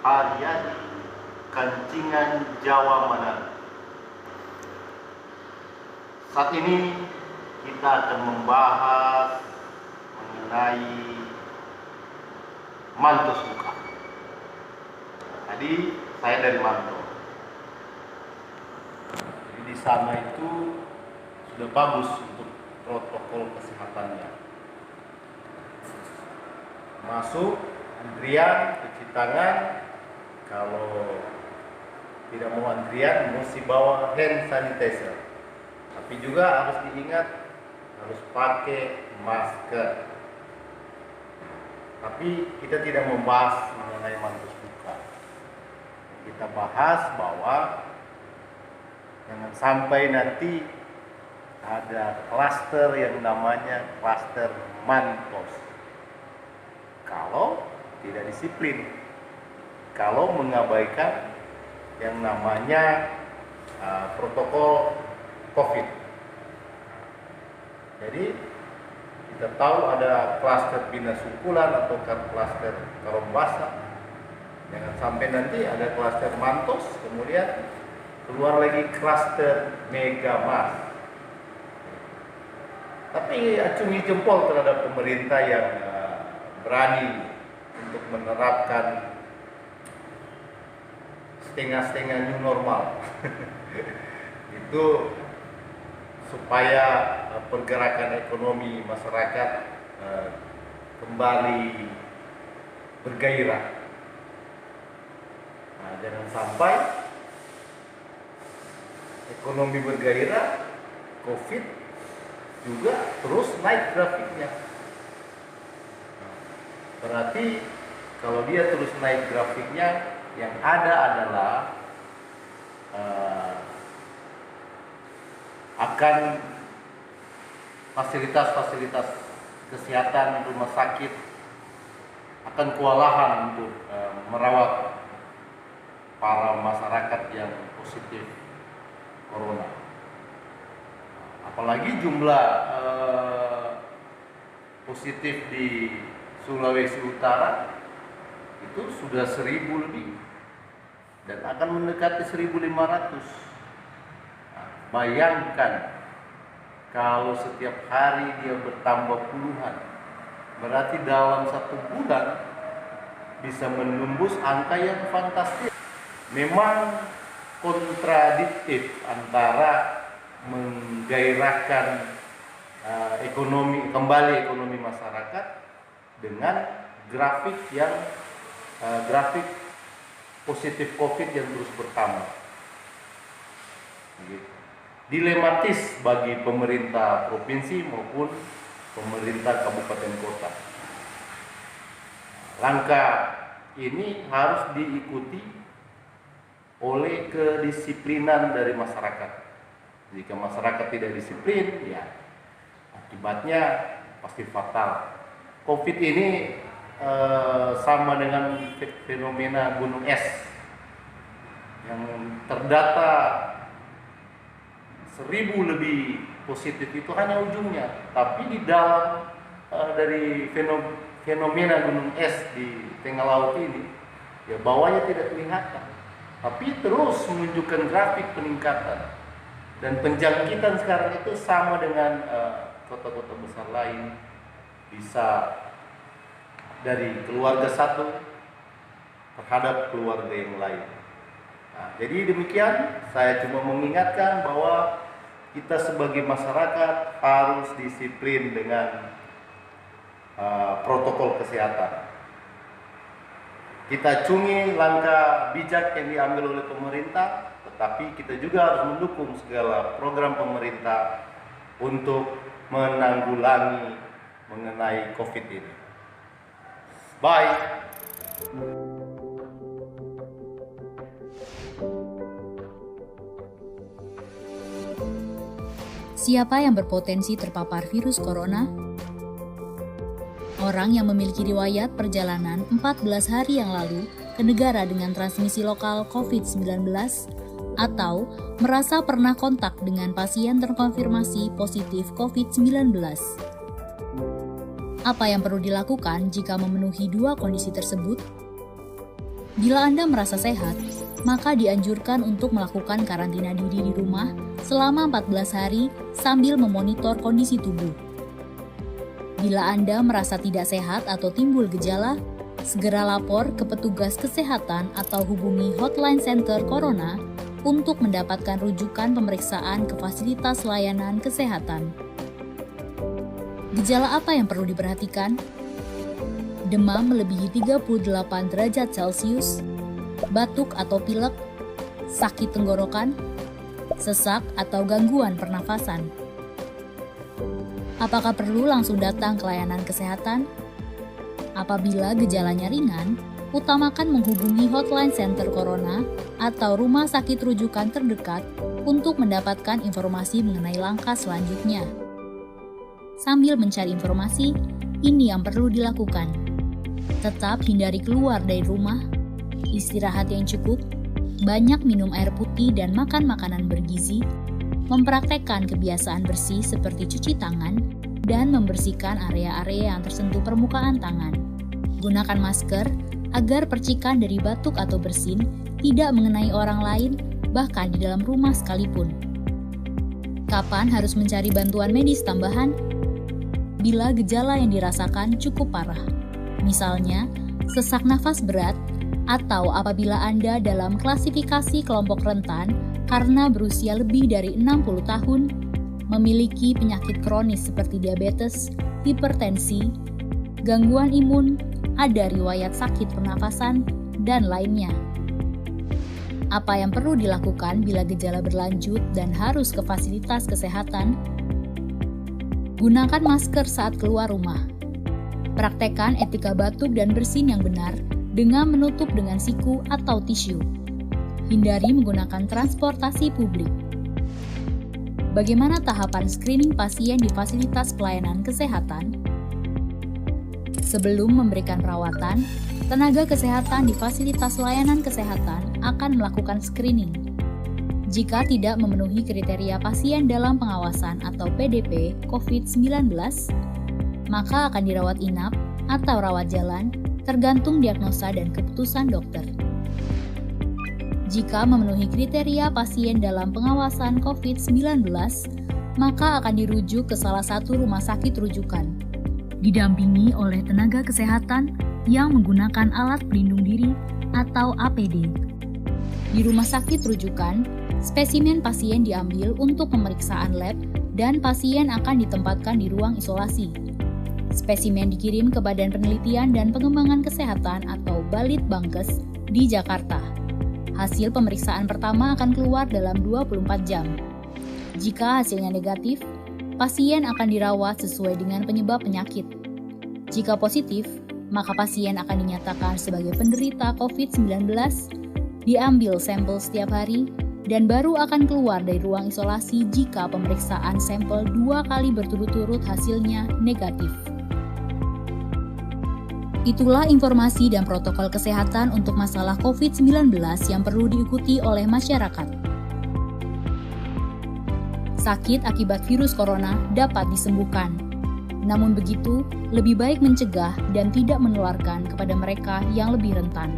Haryadi Kancingan Jawa Manado. Saat ini kita akan membahas mengenai Mantos Muka. Tadi saya dari Manto. Jadi di sana itu sudah bagus untuk protokol kesehatannya. Masuk, antrian, cuci tangan. Kalau tidak mau antrian, mesti bawa hand sanitizer. Tapi juga harus diingat, harus pakai masker. Tapi kita tidak membahas mengenai Mantos Muka. Kita bahas bahwa jangan sampai nanti ada klaster yang namanya klaster Mantos. Kalau tidak disiplin, kalau mengabaikan yang namanya protokol COVID. Jadi kita tahu ada klaster Bina Sukulan atau klaster Karombasa. Jangan sampai nanti ada klaster Mantos, kemudian keluar lagi klaster Megamas. Tapi acungi jempol terhadap pemerintah yang berani untuk menerapkan setengah-setengah new normal. Itu supaya pergerakan ekonomi masyarakat kembali bergairah. Nah, jangan sampai ekonomi bergairah, COVID juga terus naik grafiknya. Berarti kalau dia terus naik grafiknya, yang ada adalah akan fasilitas-fasilitas kesehatan rumah sakit akan kewalahan untuk merawat para masyarakat yang positif corona. Apalagi jumlah positif di Sulawesi Utara itu sudah 1.000 lebih dan akan mendekati 1.500. Bayangkan kalau setiap hari dia bertambah puluhan, berarti dalam 1 bulan bisa menembus angka yang fantastis. Memang kontradiktif antara menggairahkan kembali ekonomi masyarakat dengan grafik positif COVID yang terus bertambah. Dilematis bagi pemerintah provinsi maupun pemerintah kabupaten kota. Langkah ini harus diikuti oleh kedisiplinan dari masyarakat. Jika masyarakat tidak disiplin, ya akibatnya pasti fatal. COVID ini sama dengan fenomena gunung es yang terdata 1.000 lebih positif itu hanya ujungnya, tapi di dalam dari fenomena gunung es di tengah laut ini, ya bawahnya tidak kelihatan, tapi terus menunjukkan grafik peningkatan dan penjangkitan sekarang itu sama dengan kota-kota besar lain, bisa dari keluarga satu terhadap keluarga yang lain. Nah, jadi demikian, saya cuma mengingatkan bahwa kita sebagai masyarakat harus disiplin dengan protokol kesehatan. Kita acungi langkah bijak yang diambil oleh pemerintah, tetapi kita juga harus mendukung segala program pemerintah untuk menanggulangi mengenai COVID ini. Bye. Siapa yang berpotensi terpapar virus corona? Orang yang memiliki riwayat perjalanan 14 hari yang lalu ke negara dengan transmisi lokal COVID-19 atau merasa pernah kontak dengan pasien terkonfirmasi positif COVID-19. Apa yang perlu dilakukan jika memenuhi 2 kondisi tersebut? Bila Anda merasa sehat, maka dianjurkan untuk melakukan karantina diri di rumah selama 14 hari sambil memonitor kondisi tubuh. Bila Anda merasa tidak sehat atau timbul gejala, segera lapor ke petugas kesehatan atau hubungi Hotline Center Corona untuk mendapatkan rujukan pemeriksaan ke fasilitas layanan kesehatan. Gejala apa yang perlu diperhatikan? Demam melebihi 38 derajat Celcius, batuk atau pilek, sakit tenggorokan, sesak atau gangguan pernafasan. Apakah perlu langsung datang ke layanan kesehatan? Apabila gejalanya ringan, utamakan menghubungi Hotline Center Corona atau rumah sakit rujukan terdekat untuk mendapatkan informasi mengenai langkah selanjutnya. Sambil mencari informasi, ini yang perlu dilakukan. Tetap hindari keluar dari rumah, istirahat yang cukup, banyak minum air putih dan makan makanan bergizi, mempraktekkan kebiasaan bersih seperti cuci tangan, dan membersihkan area-area yang tersentuh permukaan tangan. Gunakan masker agar percikan dari batuk atau bersin tidak mengenai orang lain, bahkan di dalam rumah sekalipun. Kapan harus mencari bantuan medis tambahan? Bila gejala yang dirasakan cukup parah, misalnya sesak nafas berat, atau apabila Anda dalam klasifikasi kelompok rentan karena berusia lebih dari 60 tahun, memiliki penyakit kronis seperti diabetes, hipertensi, gangguan imun, ada riwayat sakit pernafasan, dan lainnya. Apa yang perlu dilakukan bila gejala berlanjut dan harus ke fasilitas kesehatan? Gunakan masker saat keluar rumah. Praktekkan etika batuk dan bersin yang benar dengan menutup dengan siku atau tisu. Hindari menggunakan transportasi publik. Bagaimana tahapan screening pasien di fasilitas pelayanan kesehatan? Sebelum memberikan perawatan, tenaga kesehatan di fasilitas layanan kesehatan akan melakukan screening. Jika tidak memenuhi kriteria pasien dalam pengawasan atau PDP COVID-19, maka akan dirawat inap atau rawat jalan, tergantung diagnosa dan keputusan dokter. Jika memenuhi kriteria pasien dalam pengawasan COVID-19, maka akan dirujuk ke salah satu rumah sakit rujukan, didampingi oleh tenaga kesehatan yang menggunakan alat pelindung diri atau APD. Di rumah sakit rujukan, spesimen pasien diambil untuk pemeriksaan lab dan pasien akan ditempatkan di ruang isolasi. Spesimen dikirim ke Badan Penelitian dan Pengembangan Kesehatan atau Balitbangkes di Jakarta. Hasil pemeriksaan pertama akan keluar dalam 24 jam. Jika hasilnya negatif, pasien akan dirawat sesuai dengan penyebab penyakit. Jika positif, maka pasien akan dinyatakan sebagai penderita COVID-19, diambil sampel setiap hari, dan baru akan keluar dari ruang isolasi jika pemeriksaan sampel 2 kali berturut-turut hasilnya negatif. Itulah informasi dan protokol kesehatan untuk masalah COVID-19 yang perlu diikuti oleh masyarakat. Sakit akibat virus corona dapat disembuhkan. Namun begitu, lebih baik mencegah dan tidak menularkan kepada mereka yang lebih rentan.